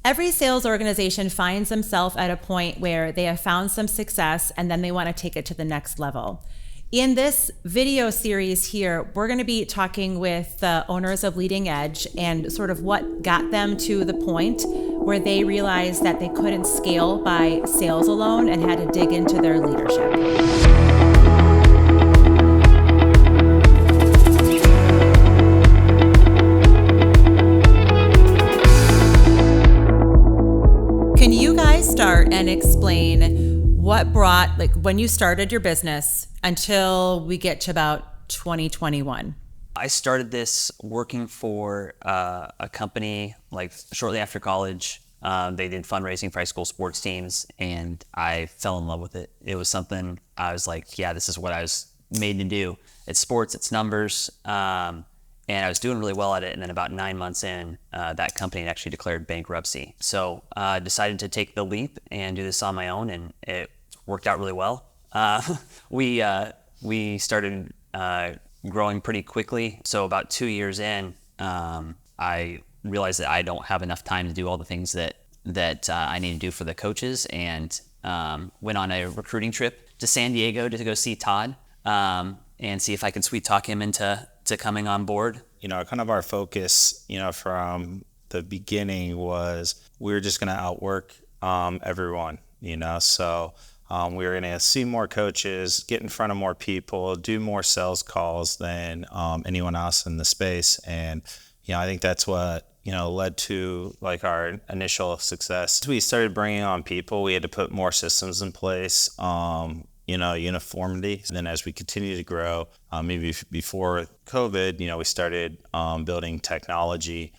Every sales organization finds themselves at a point where they have found some success and then they want to take it to the next level. In this video series here, we're going to be talking with the owners of Leading Edge and sort of what got them to the point where they realized that they couldn't scale by sales alone and had to dig into their leadership. Can you guys start and explain what brought, like, when you started your business until we get to about 2021? I started this working for a company like shortly after college. They did fundraising for high school sports teams, and I fell in love with it. It was something I was like, yeah, this is what I was made to do. It's sports, it's numbers, and I was doing really well at it. And then about 9 months in, that company actually declared bankruptcy. So I decided to take the leap and do this on my own, and it worked out really well. We started growing pretty quickly. So about 2 years in, I realized that I don't have enough time to do all the things that I need to do for the coaches, and went on a recruiting trip to San Diego to go see Todd and see if I could sweet talk him into coming on board. Kind of our focus, from the beginning was we were just going to outwork everyone, so we were going to see more coaches, get in front of more people, do more sales calls than anyone else in the space. And, I think that's what, led to like our initial success. We started bringing on people. We had to put more systems in place, uniformity. And then as we continue to grow, maybe before COVID, we started building technology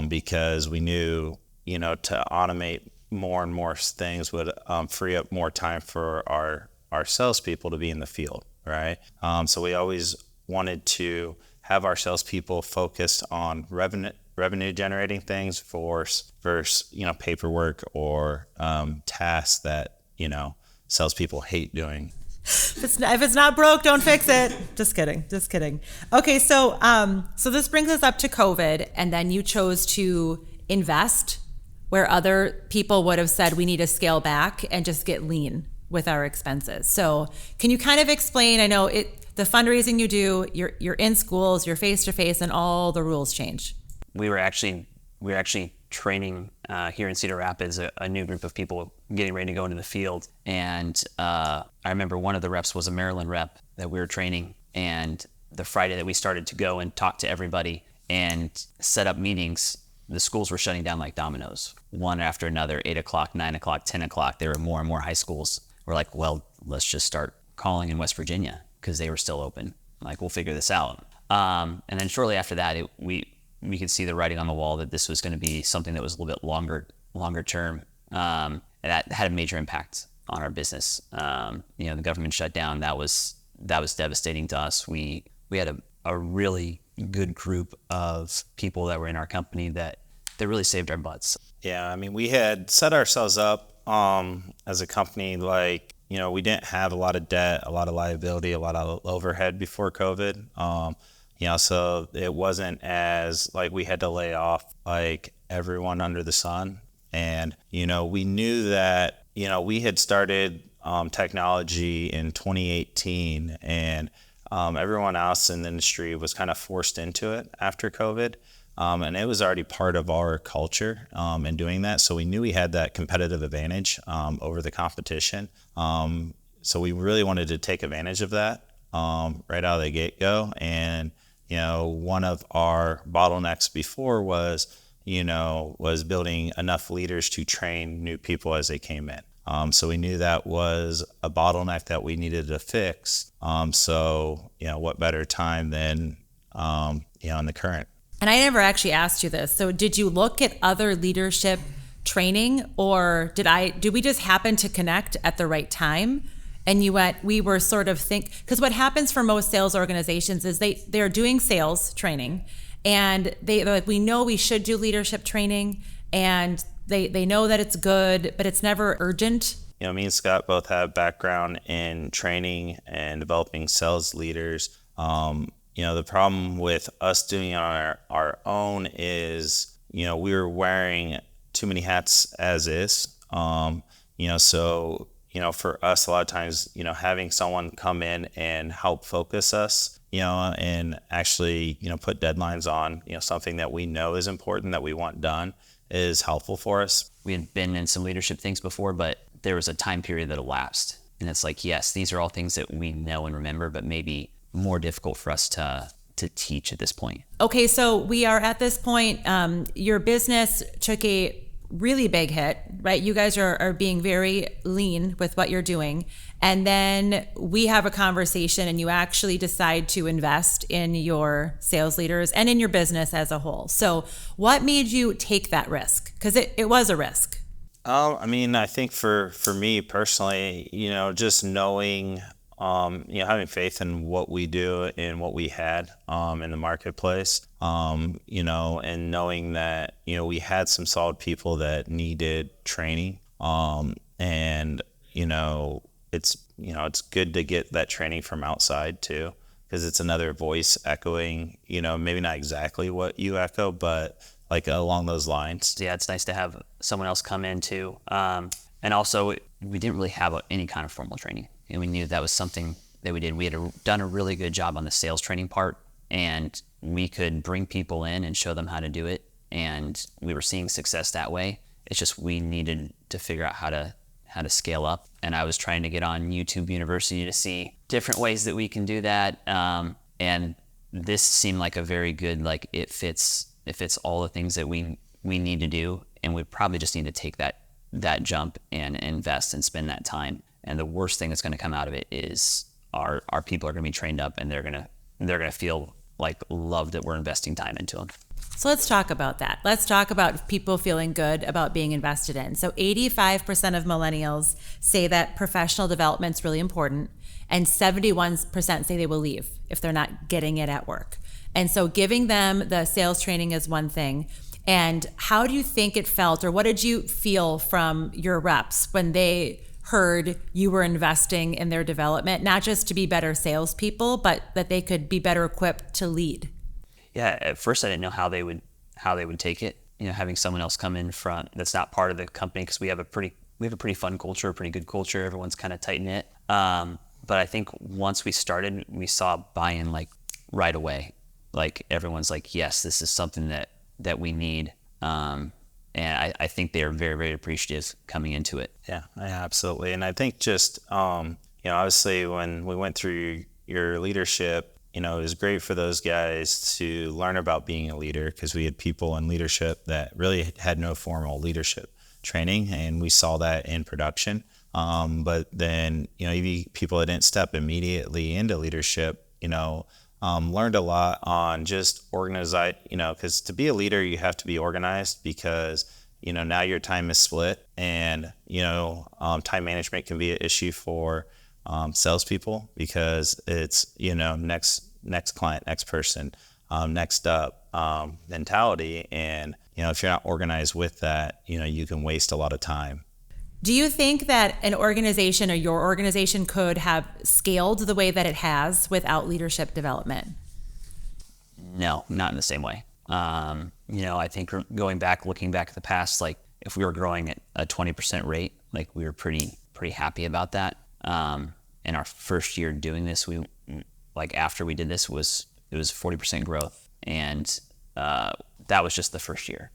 because we knew, to automate more and more things would free up more time for our salespeople to be in the field, right? So we always wanted to have our salespeople focused on revenue generating things versus paperwork or tasks that salespeople hate doing. If it's not broke, don't fix it. Just kidding. Okay, so this brings us up to COVID, and then you chose to invest where other people would have said we need to scale back and just get lean with our expenses. So can you kind of explain? I know the fundraising you do, you're in schools, you're face to face, and all the rules change. We were actually training here in Cedar Rapids a new group of people getting ready to go into the field, and I remember one of the reps was a Maryland rep that we were training, and the Friday that we started to go and talk to everybody and set up meetings, the schools were shutting down like dominoes, one after another. 8 o'clock, 9 o'clock, 10 o'clock. There were more and more high schools. We're like, well, let's just start calling in West Virginia because they were still open. Like, we'll figure this out. And then shortly after that, we could see the writing on the wall that this was going to be something that was a little bit longer term. And that had a major impact on our business. The government shutdown, that was devastating to us. We had a really good group of people that were in our company that really saved our butts. Yeah, we had set ourselves up as a company like, we didn't have a lot of debt, a lot of liability, a lot of overhead before COVID. So it wasn't as like we had to lay off like everyone under the sun. And, we knew that, we had started technology in 2018, and everyone else in the industry was kind of forced into it after COVID. And it was already part of our culture in doing that. So we knew we had that competitive advantage over the competition. So we really wanted to take advantage of that right out of the get-go. And, one of our bottlenecks before was building enough leaders to train new people as they came in. So we knew that was a bottleneck that we needed to fix. So, what better time than, in the current. And I never actually asked you this. So did you look at other leadership training, or did we just happen to connect at the right time? And we were sort of because what happens for most sales organizations is they're doing sales training, and they're like, we know we should do leadership training, and they know that it's good, but it's never urgent. Me and Scott both have background in training and developing sales leaders. The problem with us doing it on our own is, we were wearing too many hats as is. So for us, a lot of times, having someone come in and help focus us, and actually, put deadlines on, something that we know is important that we want done is helpful for us. We had been in some leadership things before, but there was a time period that elapsed. And it's like, yes, these are all things that we know and remember, but maybe more difficult for us to teach at this point. Okay, so we are at this point. Your business took a really big hit, right? You guys are being very lean with what you're doing. And then we have a conversation and you actually decide to invest in your sales leaders and in your business as a whole. So what made you take that risk? Because it was a risk. I think for me personally, just knowing, having faith in what we do and what we had in the marketplace, and knowing that, we had some solid people that needed training. And it's good to get that training from outside too, because it's another voice echoing, maybe not exactly what you echo, but like along those lines. Yeah, it's nice to have someone else come in too. And also, we didn't really have any kind of formal training. And we knew that was something that we did. We had done a really good job on the sales training part, and we could bring people in and show them how to do it. And we were seeing success that way. It's just we needed to figure out how to scale up. And I was trying to get on YouTube University to see different ways that we can do that. And this seemed like a very good, it fits all the things that we need to do. And we probably just need to take that jump and invest and spend that time. And the worst thing that's going to come out of it is our people are going to be trained up, and they're going to feel like love that we're investing time into them. So let's talk about that. Let's talk about people feeling good about being invested in. So 85% of millennials say that professional development is really important, and 71% say they will leave if they're not getting it at work. And so giving them the sales training is one thing. And how do you think it felt, or what did you feel from your reps when they heard you were investing in their development, not just to be better salespeople, but that they could be better equipped to lead? Yeah, at first I didn't know how they would take it. Having someone else come in front that's not part of the company, because we have a pretty fun culture, a pretty good culture. Everyone's kind of tight knit. But I think once we started, we saw buy-in right away. Everyone's like, yes, this is something that we need. And I think they are very, very appreciative coming into it. Yeah, absolutely. And I think just, obviously when we went through your leadership, it was great for those guys to learn about being a leader, because we had people in leadership that really had no formal leadership training, and we saw that in production. But then, even people that didn't step immediately into leadership, learned a lot on just organize, because to be a leader, you have to be organized, because, now your time is split, and, time management can be an issue for salespeople, because it's, next client, next person, next up mentality. And, if you're not organized with that, you can waste a lot of time. Do you think that an organization, or your organization, could have scaled the way that it has without leadership development? No, not in the same way. I think looking back at the past, if we were growing at a 20% rate, we were pretty happy about that. In our first year doing this, after we did this, it was 40% growth, and that was just the first year.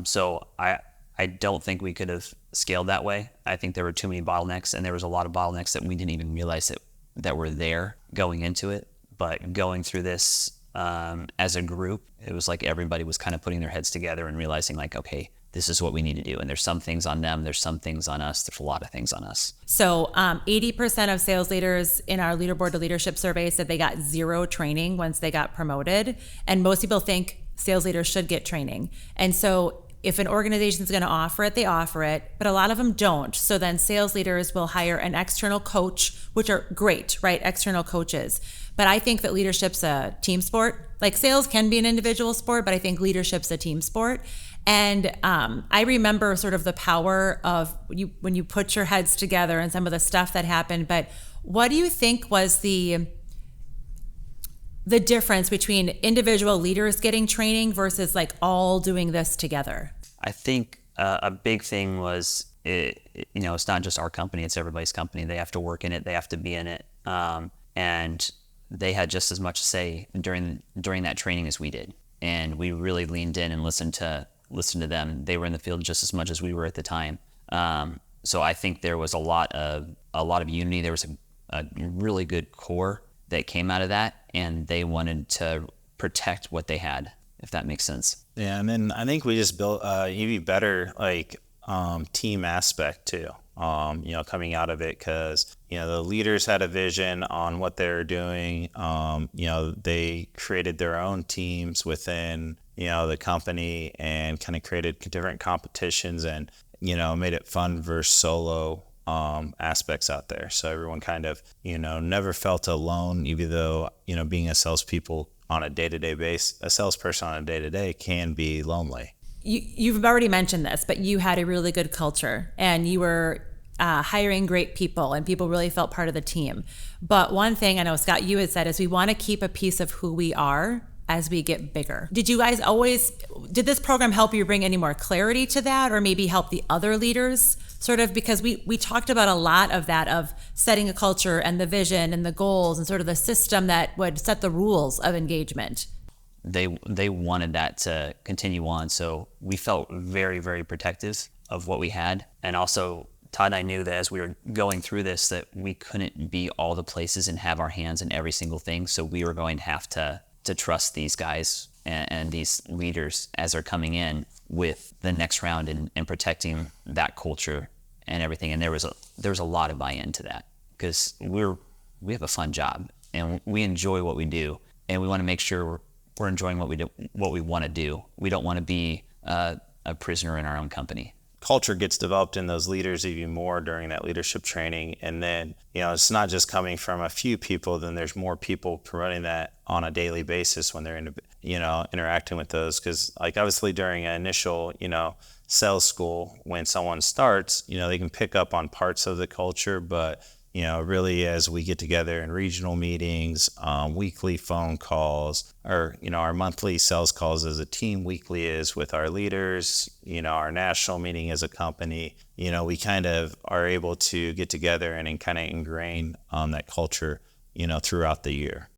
So I don't think we could have scaled that way. I think there were too many bottlenecks, and there was a lot of bottlenecks that we didn't even realize that were there going into it. But going through this as a group, it was like everybody was kind of putting their heads together and realizing okay, this is what we need to do. And there's some things on them, there's some things on us, there's a lot of things on us. So 80% of sales leaders in our Leaderboard to Leadership survey said they got zero training once they got promoted. And most people think sales leaders should get training. And so if an organization is going to offer it, they offer it, but a lot of them don't. So then sales leaders will hire an external coach, which are great, right? External coaches. But I think that leadership's a team sport. Sales can be an individual sport, but I think leadership's a team sport. And I remember sort of the power of when you put your heads together and some of the stuff that happened. But what do you think was the difference between individual leaders getting training versus all doing this together? I think a big thing was, it's not just our company, it's everybody's company. They have to work in it, they have to be in it. And they had just as much say during that training as we did. And we really leaned in and listened to them. They were in the field just as much as we were at the time. So I think there was a lot of unity. There was a really good core that came out of that, and they wanted to protect what they had, if that makes sense. Yeah, and then I think we just built even better team aspect too. Coming out of it, because the leaders had a vision on what they were doing. They created their own teams within the company and kind of created different competitions and made it fun versus solo aspects out there. So everyone kind of never felt alone, even though being a salesperson on a day-to-day can be lonely. You've already mentioned this, but you had a really good culture, and you were hiring great people, and people really felt part of the team. But one thing I know, Scott, you had said is we want to keep a piece of who we are as we get bigger. Did this program help you bring any more clarity to that, or maybe help the other leaders sort of, because we talked about a lot of that, of setting a culture and the vision and the goals and sort of the system that would set the rules of engagement. They wanted that to continue on, so we felt very, very protective of what we had. And also, Todd and I knew that as we were going through this, that we couldn't be all the places and have our hands in every single thing. So we were going to have to trust these guys and these leaders as they're coming in with the next round and protecting that culture and everything. And there was a lot of buy-in to that, because we have a fun job and we enjoy what we do, and we want to make sure we're enjoying what we want to do. We don't want to be a prisoner in our own company. Culture gets developed in those leaders even more during that leadership training. And then, it's not just coming from a few people, then there's more people promoting that on a daily basis when they're interacting with those. Because obviously during an initial, sales school, when someone starts, they can pick up on parts of the culture, but really as we get together in regional meetings, weekly phone calls, or, our monthly sales calls as a team, weekly is with our leaders, our national meeting as a company, we kind of are able to get together and kind of ingrain that culture, throughout the year.